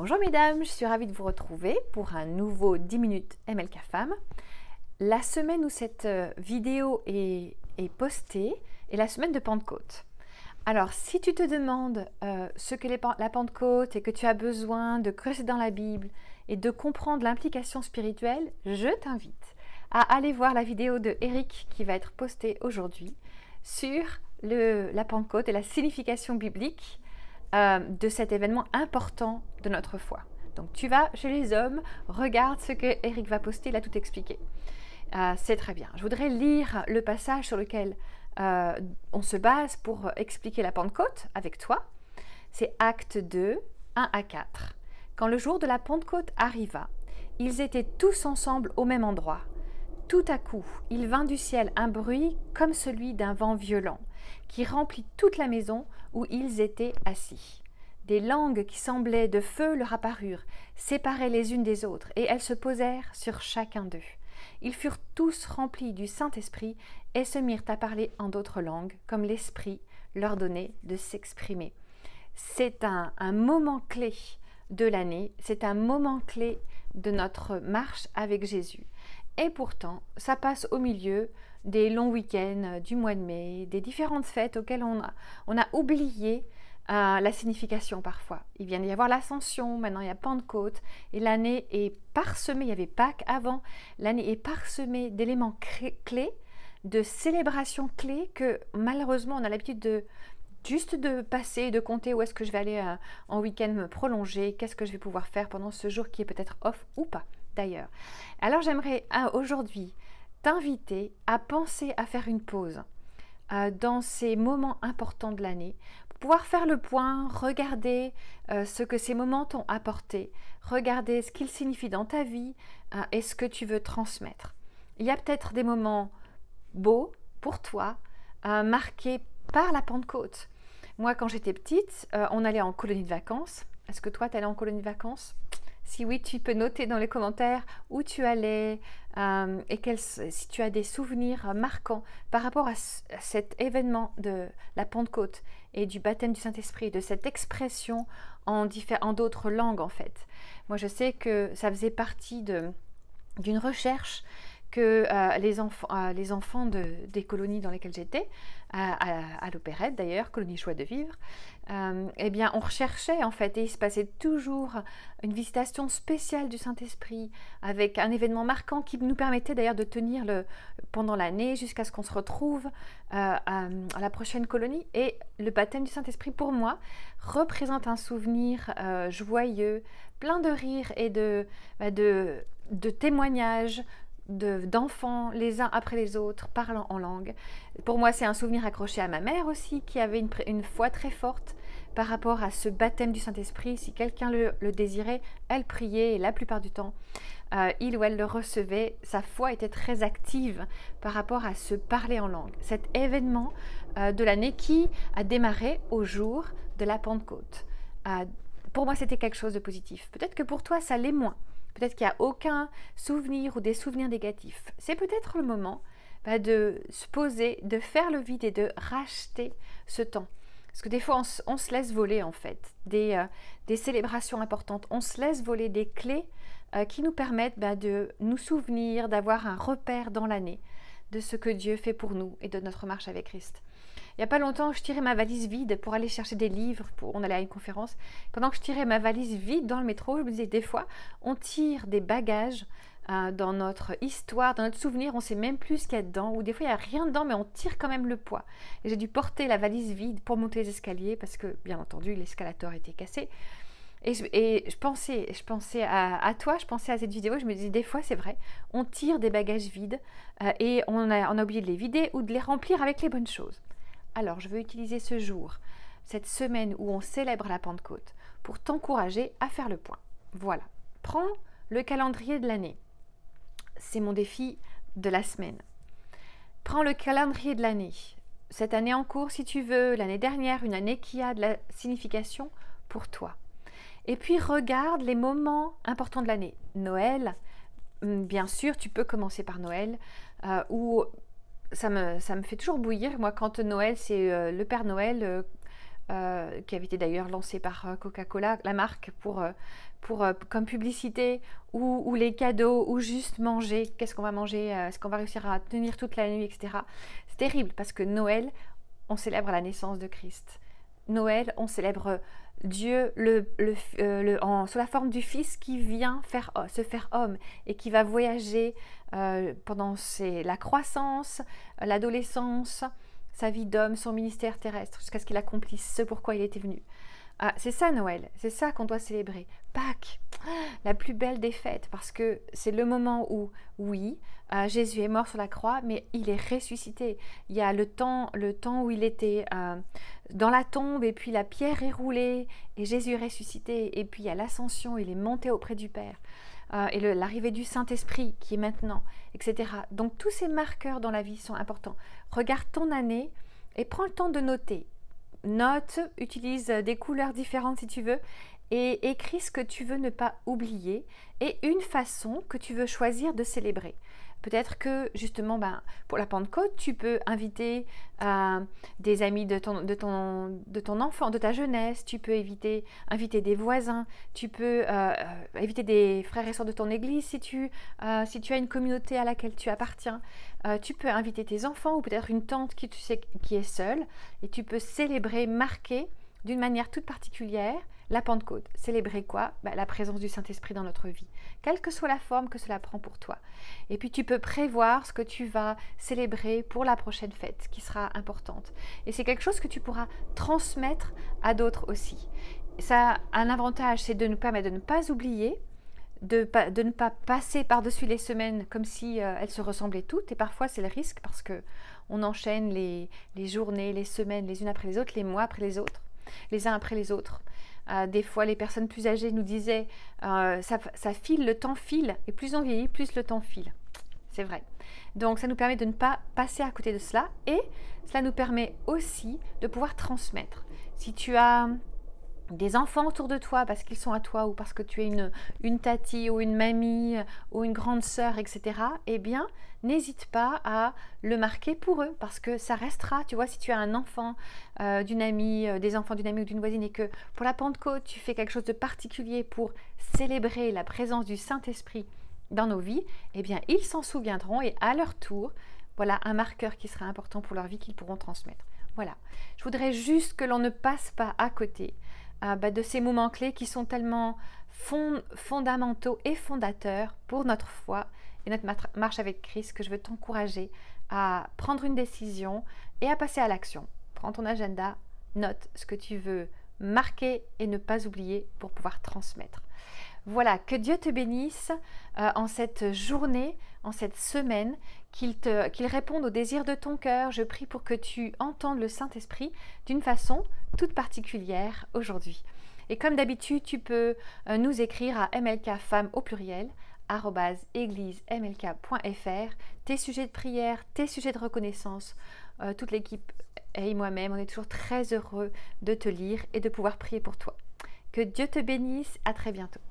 Bonjour mesdames, je suis ravie de vous retrouver pour un nouveau 10 minutes MLK Femmes. La semaine où cette vidéo est postée est la semaine de Pentecôte. Alors si tu te demandes ce que la Pentecôte et que tu as besoin de creuser dans la Bible et de comprendre l'implication spirituelle, je t'invite à aller voir la vidéo de Eric qui va être postée aujourd'hui sur la Pentecôte et la signification biblique de cet événement important de notre foi. Donc tu vas chez les hommes, regarde ce que Eric va poster, il a tout expliqué. C'est très bien. Je voudrais lire le passage sur lequel on se base pour expliquer la Pentecôte avec toi. C'est Actes 2, 1 à 4. Quand le jour de la Pentecôte arriva, ils étaient tous ensemble au même endroit. Tout à coup, il vint du ciel un bruit comme celui d'un vent violent, qui remplit toute la maison où ils étaient assis. Des langues qui semblaient de feu leur apparurent, séparées les unes des autres, et elles se posèrent sur chacun d'eux. Ils furent tous remplis du Saint-Esprit et se mirent à parler en d'autres langues, comme l'Esprit leur donnait de s'exprimer. C'est un moment clé de l'année, c'est un moment clé de notre marche avec Jésus. Et pourtant, ça passe au milieu des longs week-ends du mois de mai, des différentes fêtes auxquelles on a oublié la signification parfois. Il vient d'y avoir l'Ascension, maintenant il y a Pentecôte, et l'année est parsemée, il y avait Pâques avant, l'année est parsemée d'éléments clés, de célébrations clés que malheureusement on a l'habitude juste de passer, de compter où est-ce que je vais aller en week-end me prolonger, qu'est-ce que je vais pouvoir faire pendant ce jour qui est peut-être off ou pas d'ailleurs. Alors j'aimerais aujourd'hui t'inviter à penser à faire une pause dans ces moments importants de l'année, pour pouvoir faire le point, regarder ce que ces moments t'ont apporté, regarder ce qu'ils signifient dans ta vie et ce que tu veux transmettre. Il y a peut-être des moments beaux pour toi, marqués par la Pentecôte. Moi, quand j'étais petite, on allait en colonie de vacances. Est-ce que toi, tu allais en colonie de vacances ? Si oui, tu peux noter dans les commentaires où tu allais et si tu as des souvenirs marquants par rapport à cet événement de la Pentecôte et du baptême du Saint-Esprit, de cette expression en d'autres langues en fait. Moi, je sais que ça faisait partie d'une recherche que les enfants des colonies dans lesquelles j'étais, à l'Opérette d'ailleurs, colonie Joie de Vivre, eh bien on recherchait en fait, et il se passait toujours une visitation spéciale du Saint-Esprit avec un événement marquant qui nous permettait d'ailleurs de tenir pendant l'année jusqu'à ce qu'on se retrouve à la prochaine colonie. Et le baptême du Saint-Esprit pour moi représente un souvenir joyeux, plein de rires et de témoignages d'enfants les uns après les autres parlant en langue. Pour moi, c'est un souvenir accroché à ma mère aussi, qui avait une foi très forte par rapport à ce baptême du Saint-Esprit. Si quelqu'un le désirait, elle priait et la plupart du temps, il ou elle le recevait. Sa foi était très active par rapport à se parler en langue. Cet événement de l'année qui a démarré au jour de la Pentecôte. Pour moi, c'était quelque chose de positif. Peut-être que pour toi, ça l'est moins. Peut-être qu'il n'y a aucun souvenir ou des souvenirs négatifs. C'est peut-être le moment de se poser, de faire le vide et de racheter ce temps. Parce que des fois, on se laisse voler en fait des célébrations importantes. On se laisse voler des clés qui nous permettent de nous souvenir, d'avoir un repère dans l'année de ce que Dieu fait pour nous et de notre marche avec Christ. Il n'y a pas longtemps, je tirais ma valise vide pour aller chercher des livres. On allait à une conférence. Pendant que je tirais ma valise vide dans le métro, je me disais, des fois, on tire des bagages dans notre histoire, dans notre souvenir. On ne sait même plus ce qu'il y a dedans. Ou des fois, il n'y a rien dedans, mais on tire quand même le poids. Et j'ai dû porter la valise vide pour monter les escaliers parce que, bien entendu, l'escalator était cassé. Et je pensais à toi, je pensais à cette vidéo, je me disais des fois c'est vrai, on tire des bagages vides et on a oublié de les vider ou de les remplir avec les bonnes choses. Alors je veux utiliser ce jour, cette semaine où on célèbre la Pentecôte, pour t'encourager à faire le point. Voilà, prends le calendrier de l'année, c'est mon défi de la semaine. Prends le calendrier de l'année, cette année en cours si tu veux, l'année dernière, une année qui a de la signification pour toi. Et puis regarde les moments importants de l'année. Noël, bien sûr, tu peux commencer par Noël, où ça me fait toujours bouillir. Moi, quand Noël, c'est le Père Noël qui avait été d'ailleurs lancé par Coca-Cola, la marque, comme publicité, ou les cadeaux, ou juste manger. Qu'est-ce qu'on va manger? Est-ce qu'on va réussir à tenir toute la nuit, etc. C'est terrible parce que Noël, on célèbre la naissance de Christ. Noël, on célèbre Dieu sous la forme du Fils qui vient se faire homme et qui va voyager pendant la croissance, l'adolescence, sa vie d'homme, son ministère terrestre, jusqu'à ce qu'il accomplisse ce pourquoi il était venu. C'est ça Noël, c'est ça qu'on doit célébrer. Pâques, la plus belle des fêtes, parce que c'est le moment où, oui, Jésus est mort sur la croix, mais il est ressuscité. Il y a le temps où il était dans la tombe, et puis la pierre est roulée, et Jésus est ressuscité, et puis il y a l'ascension, il est monté auprès du Père, et l'arrivée du Saint-Esprit qui est maintenant, etc. Donc tous ces marqueurs dans la vie sont importants. Regarde ton année et prends le temps de noter. Note, utilise des couleurs différentes si tu veux, et écris ce que tu veux ne pas oublier et une façon que tu veux choisir de célébrer. Peut-être que justement, pour la Pentecôte, tu peux inviter des amis de ton enfant, de ta jeunesse, tu peux inviter des voisins, tu peux inviter des frères et sœurs de ton église si tu as une communauté à laquelle tu appartiens. Tu peux inviter tes enfants ou peut-être une tante qui est seule et tu peux célébrer, marquer d'une manière toute particulière la Pentecôte. Célébrer quoi? La présence du Saint-Esprit dans notre vie, quelle que soit la forme que cela prend pour toi. Et puis tu peux prévoir ce que tu vas célébrer pour la prochaine fête, qui sera importante. Et c'est quelque chose que tu pourras transmettre à d'autres aussi. Ça a un avantage, c'est de ne pas oublier, de ne pas passer par-dessus les semaines comme si elles se ressemblaient toutes. Et parfois, c'est le risque parce qu'on enchaîne les journées, les semaines, les unes après les autres, les mois après les autres, les uns après les autres. Des fois, les personnes plus âgées nous disaient ça file, le temps file, et plus on vieillit, plus le temps file. C'est vrai. Donc, ça nous permet de ne pas passer à côté de cela, et cela nous permet aussi de pouvoir transmettre. Si tu as des enfants autour de toi parce qu'ils sont à toi ou parce que tu es une tati ou une mamie ou une grande sœur, etc., eh bien, n'hésite pas à le marquer pour eux parce que ça restera. Tu vois, si tu as un enfant d'une amie, des enfants d'une amie ou d'une voisine et que pour la Pentecôte, tu fais quelque chose de particulier pour célébrer la présence du Saint-Esprit dans nos vies, eh bien, ils s'en souviendront et à leur tour, voilà un marqueur qui sera important pour leur vie qu'ils pourront transmettre. Voilà. Je voudrais juste que l'on ne passe pas à côté de ces moments clés qui sont tellement fondamentaux et fondateurs pour notre foi et notre marche avec Christ, que je veux t'encourager à prendre une décision et à passer à l'action. Prends ton agenda, note ce que tu veux marquer et ne pas oublier pour pouvoir transmettre. Voilà, que Dieu te bénisse en cette journée, en cette semaine, qu'il réponde aux désirs de ton cœur. Je prie pour que tu entendes le Saint-Esprit d'une façon toute particulière aujourd'hui. Et comme d'habitude, tu peux nous écrire à mlkfemme au pluriel @églisemlk.fr tes sujets de prière, tes sujets de reconnaissance. Toute l'équipe et moi-même, on est toujours très heureux de te lire et de pouvoir prier pour toi. Que Dieu te bénisse, à très bientôt.